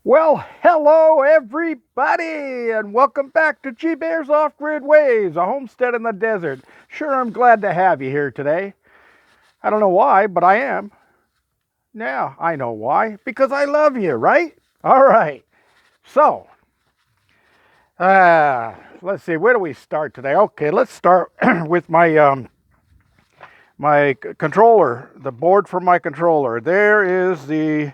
Well, hello everybody, and welcome back to G Bear's Off-Grid Ways, a homestead in the desert. Sure, I'm glad to have you here today. I don't know why, but I am. Yeah, I know why. Because I love you, right? All right. So, let's see. Where do we start today? Okay, let's start with my controller, the board for my controller. There is the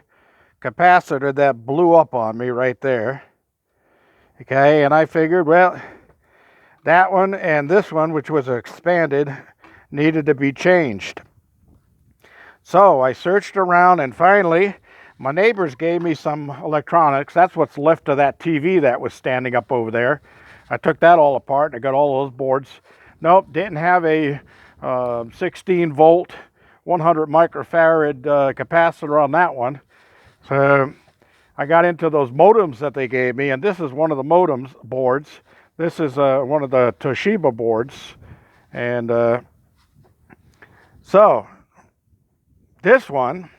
capacitor that blew up on me right there. Okay, and I figured, well, that one and this one, which was expanded, needed to be changed. So I searched around, and finally my neighbors gave me some electronics. That's what's left of that TV that was standing up over there. I took that all apart and I got all those boards. Nope, didn't have a 16 volt 100 microfarad capacitor on that one. So I got into those modems that they gave me, and this is one of the modems boards. This is one of the Toshiba boards. And so this one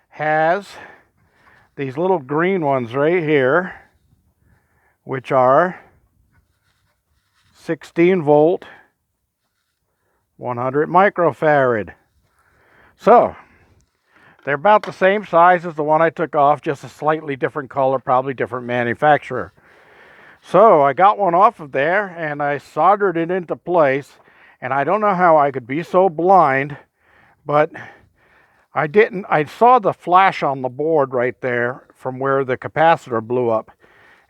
has these little green ones right here, which are 16 volt 100 microfarad. So they're about the same size as the one I took off, just a slightly different color, probably different manufacturer. So I got one off of there and I soldered it into place, and I don't know how I could be so blind, but I didn't. I saw the flash on the board right there from where the capacitor blew up,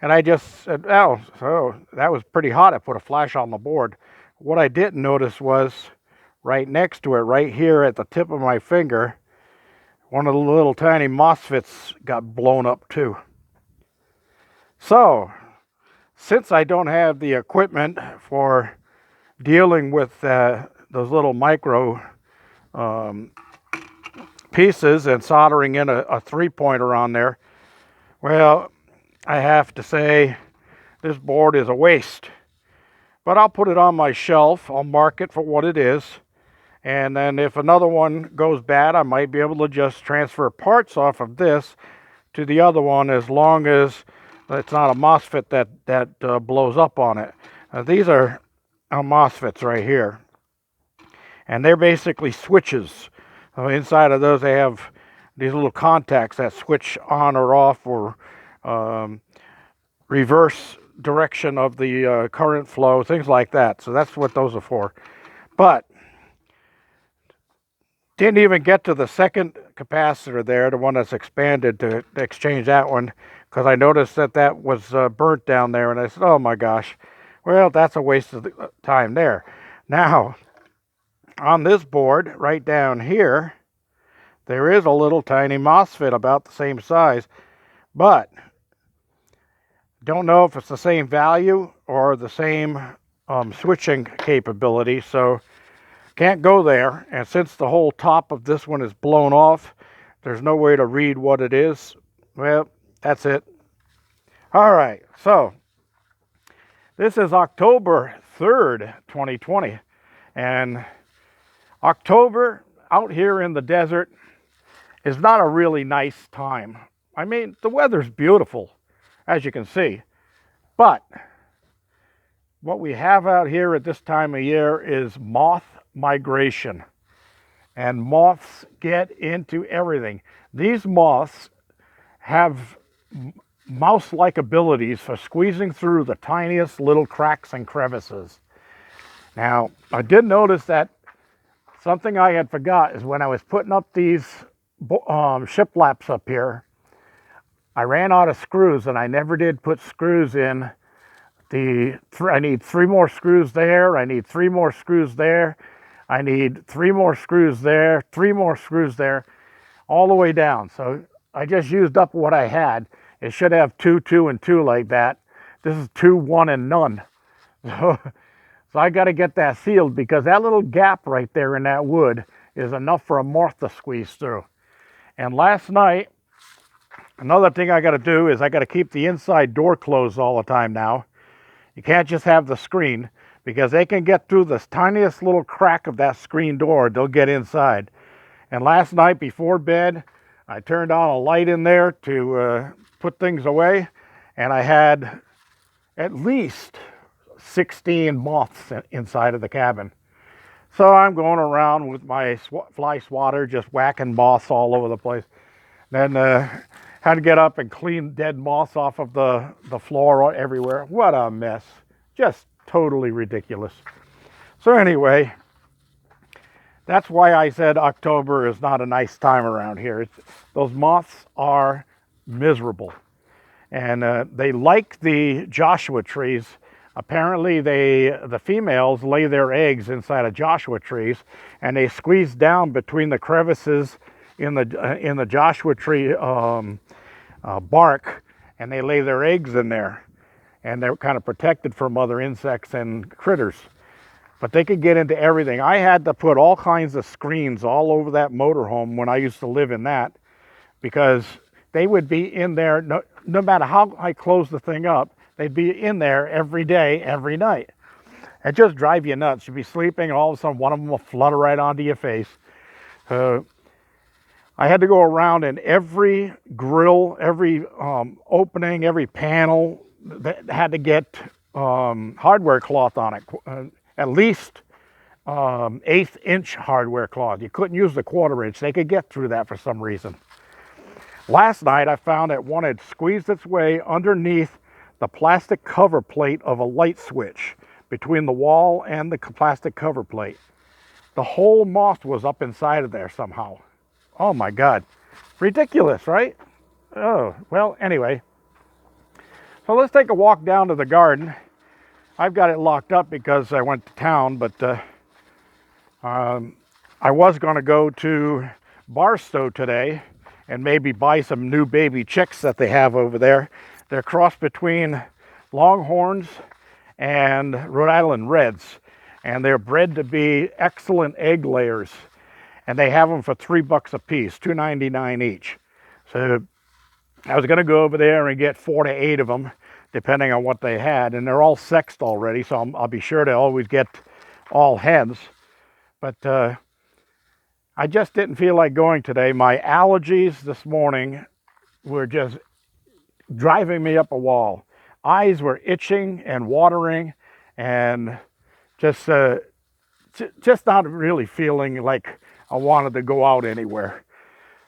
and I just said, oh, so that was pretty hot. I put a flash on the board. What I didn't notice was right next to it, right here at the tip of my finger, one of the little tiny MOSFETs got blown up too. So since I don't have the equipment for dealing with those little micro pieces and soldering in a three-pointer on there, well, I have to say this board is a waste. But I'll put it on my shelf. I'll mark it for what it is. And then if another one goes bad, I might be able to just transfer parts off of this to the other one, as long as it's not a MOSFET that blows up on it. These are MOSFETs right here, and they're basically switches. Inside of those, they have these little contacts that switch on or off, or reverse direction of the current flow, things like that. So that's what those are for. But didn't even get to the second capacitor there, the one that's expanded, to exchange that one, because I noticed that was burnt down there, and I said, oh my gosh, well, that's a waste of time there. Now, on this board right down here, there is a little tiny MOSFET about the same size, but don't know if it's the same value or the same switching capability, so can't go there. And since the whole top of this one is blown off, there's no way to read what it is. Well, that's it. All right, so this is October 3rd, 2020, and October out here in the desert is not a really nice time. I mean, the weather's beautiful, as you can see, but what we have out here at this time of year is moth migration, and moths get into everything. These moths have mouse-like abilities for squeezing through the tiniest little cracks and crevices. Now, I did notice that something I had forgot is when I was putting up these shiplaps up here, I ran out of screws, and I never did put screws in. I need 3 more screws there, I need 3 more screws there, I need 3 more screws there, 3 more screws there, all the way down. So I just used up what I had. It should have 2, 2, and 2 like that. This is 2, 1, and none. So I got to get that sealed, because that little gap right there in that wood is enough for a moth to squeeze through. And last night, another thing I got to do is I got to keep the inside door closed all the time now. You can't just have the screen, because they can get through the tiniest little crack of that screen door. They'll get inside. And last night before bed, I turned on a light in there to put things away, and I had at least 16 moths inside of the cabin. So I'm going around with my fly swatter, just whacking moths all over the place. Then had to get up and clean dead moths off of the floor everywhere. What a mess. Just totally ridiculous. So anyway, that's why I said October is not a nice time around here. Those moths are miserable. And they like the Joshua trees. Apparently the females lay their eggs inside of Joshua trees, and they squeeze down between the crevices in the Joshua tree bark, and they lay their eggs in there. And they're kind of protected from other insects and critters. But they could get into everything. I had to put all kinds of screens all over that motorhome when I used to live in that, because they would be in there, no matter how I closed the thing up, they'd be in there every day, every night. It just drive you nuts. You'd be sleeping, and all of a sudden one of them will flutter right onto your face. I had to go around in every grill, every opening, every panel that had to get hardware cloth on it, at least 1/8-inch hardware cloth. You couldn't use the 1/4-inch. They could get through that for some reason. Last night I found that one had squeezed its way underneath the plastic cover plate of a light switch between the wall and the plastic cover plate. The whole moth was up inside of there somehow. Oh my God. Ridiculous, right? Oh, well, anyway. So let's take a walk down to the garden. I've got it locked up because I went to town, but I was going to go to Barstow today and maybe buy some new baby chicks that they have over there. They're crossed between Longhorns and Rhode Island Reds, and they're bred to be excellent egg layers. And they have them for $3 a piece, $2.99 each. So I was going to go over there and get 4 to 8 of them, depending on what they had. And they're all sexed already, so I'll be sure to always get all hens. But I just didn't feel like going today. My allergies this morning were just driving me up a wall. Eyes were itching and watering, and just not really feeling like I wanted to go out anywhere.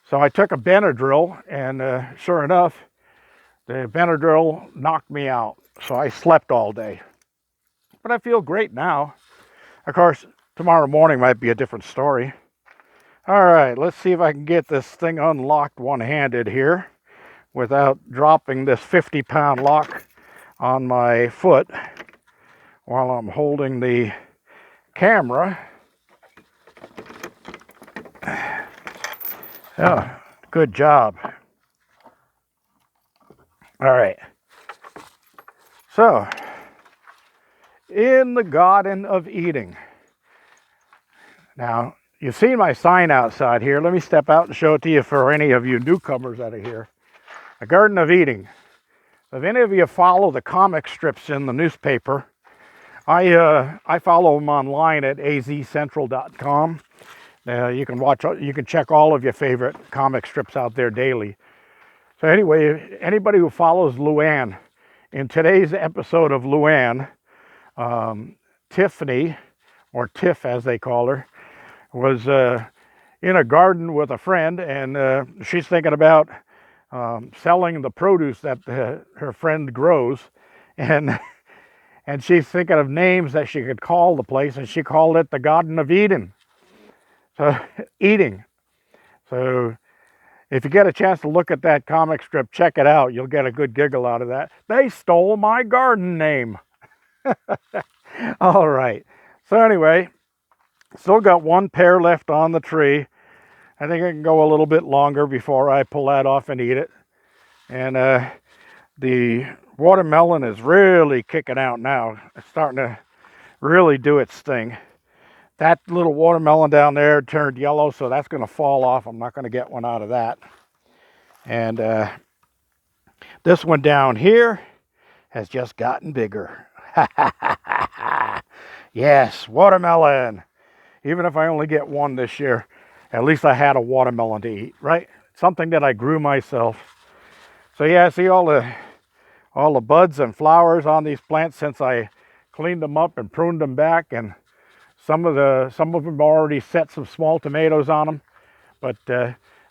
So I took a Benadryl, and sure enough, the Benadryl knocked me out. So I slept all day. But I feel great now. Of course, tomorrow morning might be a different story. All right, let's see if I can get this thing unlocked one-handed here without dropping this 50-pound lock on my foot while I'm holding the camera. Oh, good job. All right. So, in the Garden of Eating. Now, you've seen my sign outside here. Let me step out and show it to you for any of you newcomers that are here. The Garden of Eating. If any of you follow the comic strips in the newspaper, I follow them online at azcentral.com. You can check all of your favorite comic strips out there daily. So anyway, anybody who follows Luann, in today's episode of Luann, Tiffany, or Tiff as they call her, was in a garden with a friend, and she's thinking about selling the produce that her friend grows, and she's thinking of names that she could call the place, and she called it the Garden of Eden. So, eating. So, if you get a chance to look at that comic strip, check it out. You'll get a good giggle out of that. They stole my garden name. All right. So anyway, still got one pear left on the tree. I think I can go a little bit longer before I pull that off and eat it. And the watermelon is really kicking out now. It's starting to really do its thing. That little watermelon down there turned yellow, so that's going to fall off. I'm not going to get one out of that. And this one down here has just gotten bigger. Yes, watermelon. Even if I only get one this year, at least I had a watermelon to eat, right? something that I grew myself. So yeah, see all the buds and flowers on these plants since I cleaned them up and pruned them back, and some of them already set some small tomatoes on them. But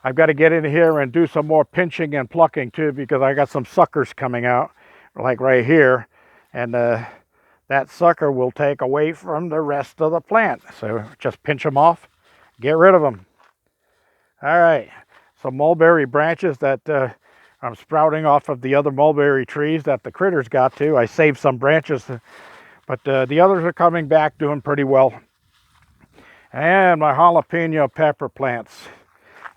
I've got to get in here and do some more pinching and plucking too, because I got some suckers coming out, like right here, and that sucker will take away from the rest of the plant. So just pinch them off, get rid of them. All right, some mulberry branches that I'm sprouting off of the other mulberry trees that the critters got to. I saved some branches, but the others are coming back doing pretty well. And my jalapeno pepper plants.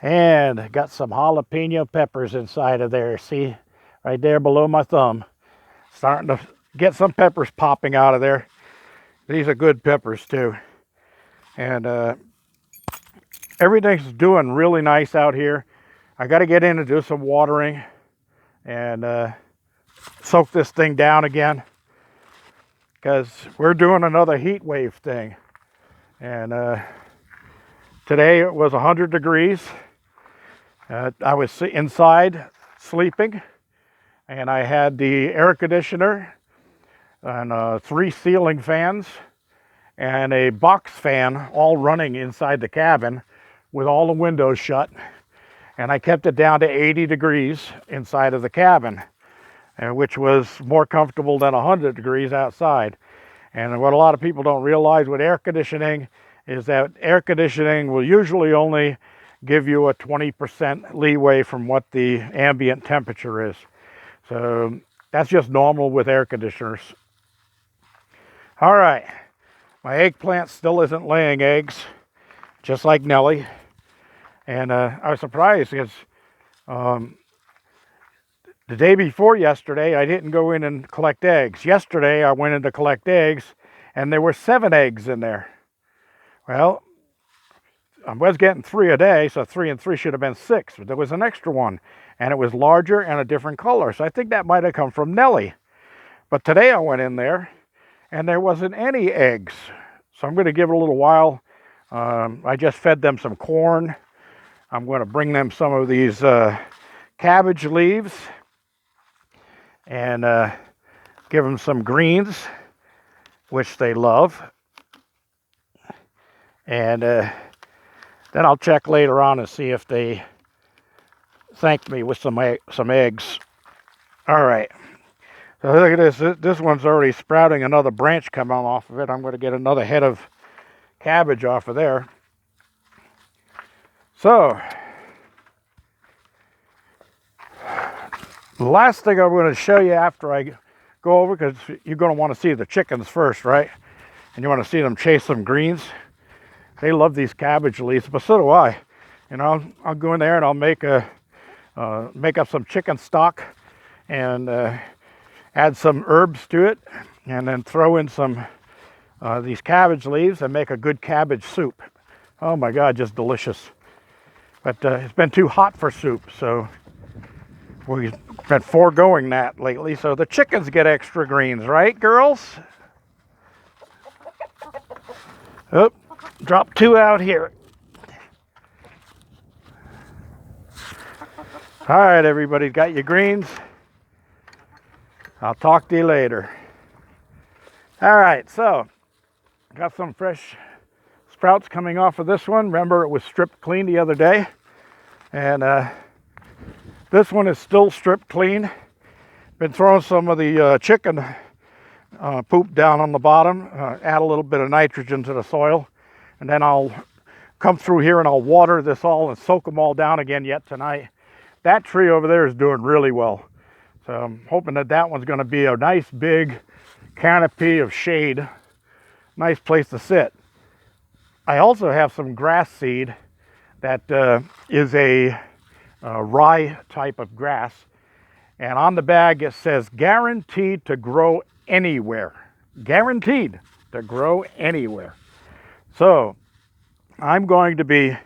And got some jalapeno peppers inside of there. See, right there below my thumb. Starting to get some peppers popping out of there. These are good peppers too. And everything's doing really nice out here. I got to get in and do some watering and soak this thing down again, because we're doing another heat wave thing. And today it was 100 degrees. I was inside sleeping, and I had the air conditioner and 3 ceiling fans and a box fan all running inside the cabin with all the windows shut. And I kept it down to 80 degrees inside of the cabin, which was more comfortable than 100 degrees outside. And what a lot of people don't realize with air conditioning is that air conditioning will usually only give you a 20% leeway from what the ambient temperature is. So that's just normal with air conditioners. All right, my eggplant still isn't laying eggs, just like Nellie. And I was surprised because the day before yesterday, I didn't go in and collect eggs. Yesterday, I went in to collect eggs, and there were 7 eggs in there. Well, I was getting 3 a day, so 3 and 3 should have been 6. But there was an extra one, and it was larger and a different color. So I think that might have come from Nellie. But today I went in there, and there wasn't any eggs. So I'm going to give it a little while. I just fed them some corn. I'm going to bring them some of these cabbage leaves and give them some greens, which they love. And then I'll check later on and see if they thanked me with some eggs. All right. So look at this. This one's already sprouting another branch coming off of it. I'm going to get another head of cabbage off of there. So, the last thing I'm going to show you after I go over, because you're going to want to see the chickens first, right? And you want to see them chase some greens. They love these cabbage leaves, but so do I. You know, I'll go in there and I'll make up some chicken stock and add some herbs to it, and then throw in some these cabbage leaves and make a good cabbage soup. Oh my God, just delicious. But it's been too hot for soup, so we've been foregoing that lately. So the chickens get extra greens, right, girls? Oh, drop 2 out here. All right, everybody, got your greens? I'll talk to you later. All right, so got some fresh sprouts coming off of this one. Remember, it was stripped clean the other day, and this one is still stripped clean. Been throwing some of the chicken poop down on the bottom, add a little bit of nitrogen to the soil, and then I'll come through here and I'll water this all and soak them all down again yet tonight. That tree over there is doing really well, so I'm hoping that that one's going to be a nice big canopy of shade, nice place to sit. I also have some grass seed that is a rye type of grass, and on the bag it says guaranteed to grow anywhere. Guaranteed to grow anywhere. So I'm going to be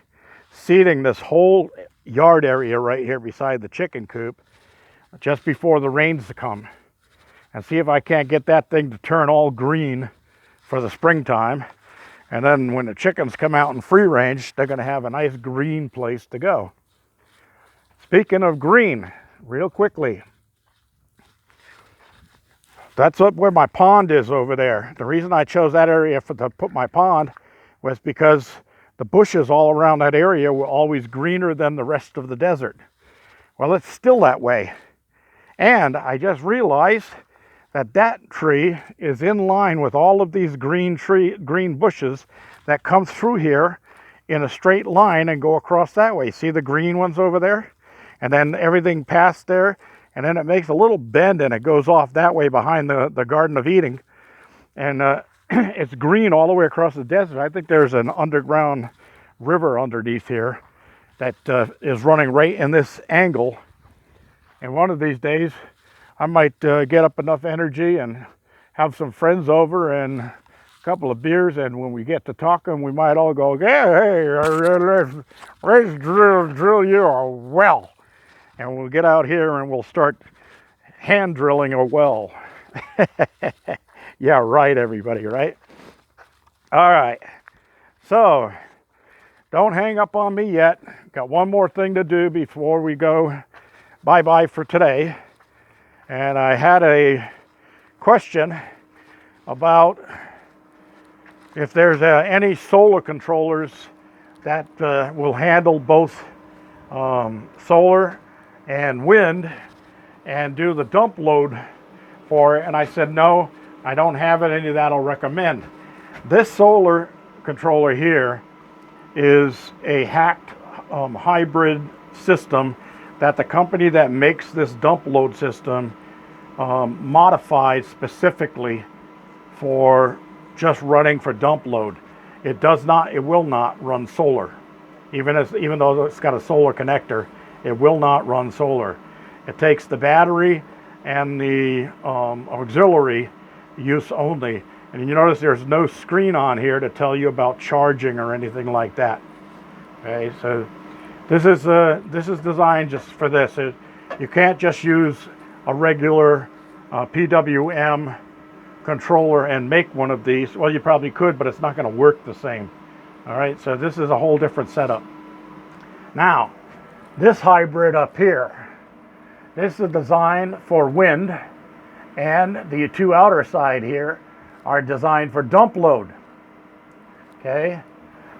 seeding this whole yard area right here beside the chicken coop just before the rains come, and see if I can't get that thing to turn all green for the springtime. And then when the chickens come out in free range, they're going to have a nice green place to go. Speaking of green, real quickly, that's up where my pond is over there. The reason I chose that area to put my pond was because the bushes all around that area were always greener than the rest of the desert. Well, it's still that way. And I just realized that that tree is in line with all of these green bushes that come through here in a straight line and go across that way. See the green ones over there? And then everything past there, and then it makes a little bend and it goes off that way behind the Garden of Eden. And it's green all the way across the desert. I think there's an underground river underneath here that is running right in this angle. And one of these days, I might get up enough energy and have some friends over and a couple of beers, and when we get to talking, we might all go, hey, let's drill you a well. And we'll get out here and we'll start hand drilling a well. Yeah, right, everybody, right? All right. So, don't hang up on me yet. Got one more thing to do before we go bye-bye for today. And I had a question about if there's any solar controllers that will handle both solar and wind and do the dump load for it. And I said, no, I don't have any that I'll recommend. This solar controller here is a hacked hybrid system that the company that makes this dump load system modified specifically for just running for dump load. It will not run solar. Even though it's got a solar connector, it will not run solar. It takes the battery and the auxiliary use only. And you notice there's no screen on here to tell you about charging or anything like that. Okay, so this is designed just for this. You can't just use a regular PWM controller and make one of these. Well, you probably could, but it's not going to work the same. All right, so this is a whole different setup. Now, this hybrid up here, this is designed for wind, and the two outer side here are designed for dump load. Okay,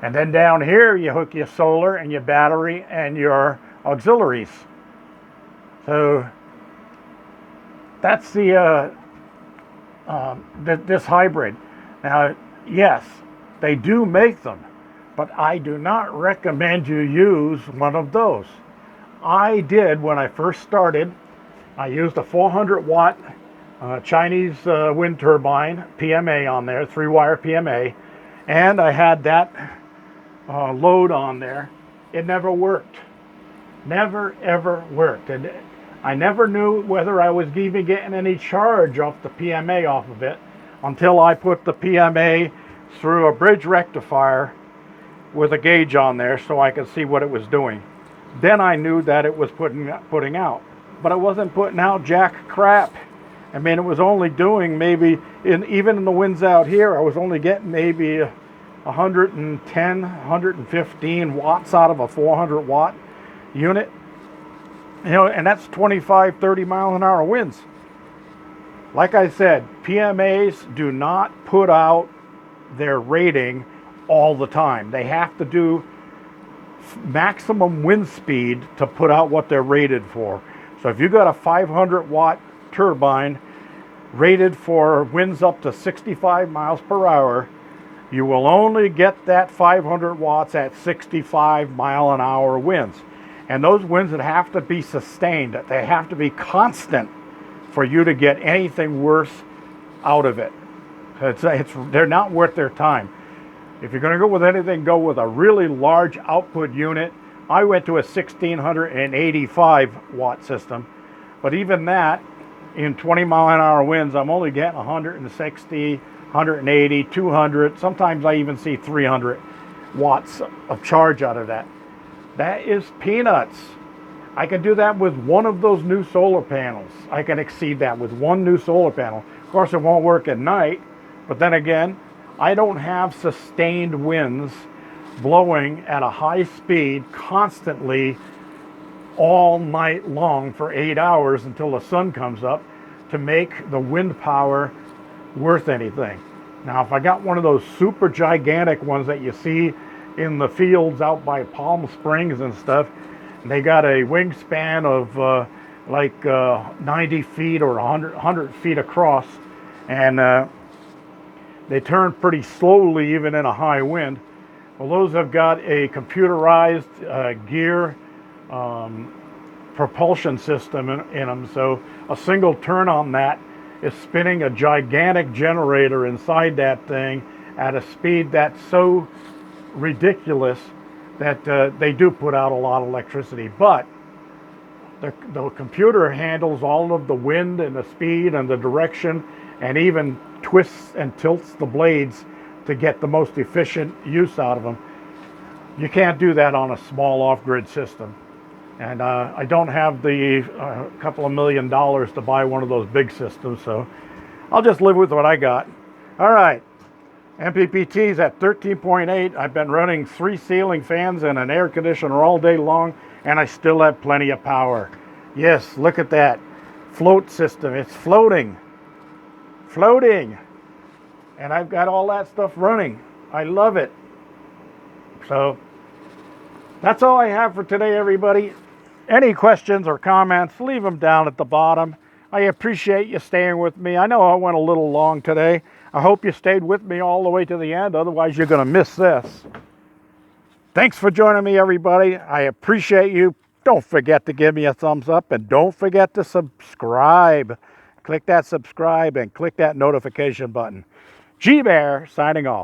and then down here you hook your solar and your battery and your auxiliaries. So that's the this hybrid. Now, yes, they do make them, but I do not recommend you use one of those. I did when I first started. I used a 400 watt Chinese wind turbine PMA on there, 3-wire PMA, and I had that load on there. It never worked. Never ever worked. And I never knew whether I was even getting any charge off the PMA off of it until I put the PMA through a bridge rectifier with a gauge on there so I could see what it was doing. Then I knew that it was putting out. But it wasn't putting out jack crap. I mean, it was only doing maybe, even in the winds out here, I was only getting maybe 110, 115 watts out of a 400 watt unit. You know, and that's 25, 30 mile an hour winds. Like I said, PMAs do not put out their rating all the time. They have to do maximum wind speed to put out what they're rated for. So if you got a 500 watt turbine rated for winds up to 65 miles per hour, you will only get that 500 watts at 65 mile an hour winds. And those winds that have to be sustained, they have to be constant for you to get anything worth out of it. They're not worth their time. If you're going to go with anything, go with a really large output unit. I went to a 1685 watt system, but even that, in 20 mile an hour winds, I'm only getting 160, 180, 200. Sometimes I even see 300 watts of charge out of that. That is peanuts. I can do that with one of those new solar panels. I can exceed that with one new solar panel. Of course, it won't work at night, but then again, I don't have sustained winds blowing at a high speed constantly all night long for 8 hours until the sun comes up to make the wind power worth anything. Now, if I got one of those super gigantic ones that you see in the fields out by Palm Springs and stuff, and they got a wingspan of 90 feet or 100 feet across, and they turn pretty slowly even in a high wind. Well, those have got a computerized gear propulsion system in them, so a single turn on that is spinning a gigantic generator inside that thing at a speed that's so ridiculous that they do put out a lot of electricity. But the computer handles all of the wind and the speed and the direction, and even twists and tilts the blades to get the most efficient use out of them. You can't do that on a small off-grid system. And I don't have the couple of $1 million to buy one of those big systems, so I'll just live with what I got. All right, MPPT's at 13.8. I've been running 3 ceiling fans and an air conditioner all day long, and I still have plenty of power. Yes, look at that float system. It's floating. And I've got all that stuff running. I love it. So that's all I have for today, everybody. Any questions or comments, leave them down at the bottom. I appreciate you staying with me. I know I went a little long today. I hope you stayed with me all the way to the end. Otherwise, you're going to miss this. Thanks for joining me, everybody. I appreciate you. Don't forget to give me a thumbs up, and don't forget to subscribe. Click that subscribe and click that notification button. G-Bear signing off.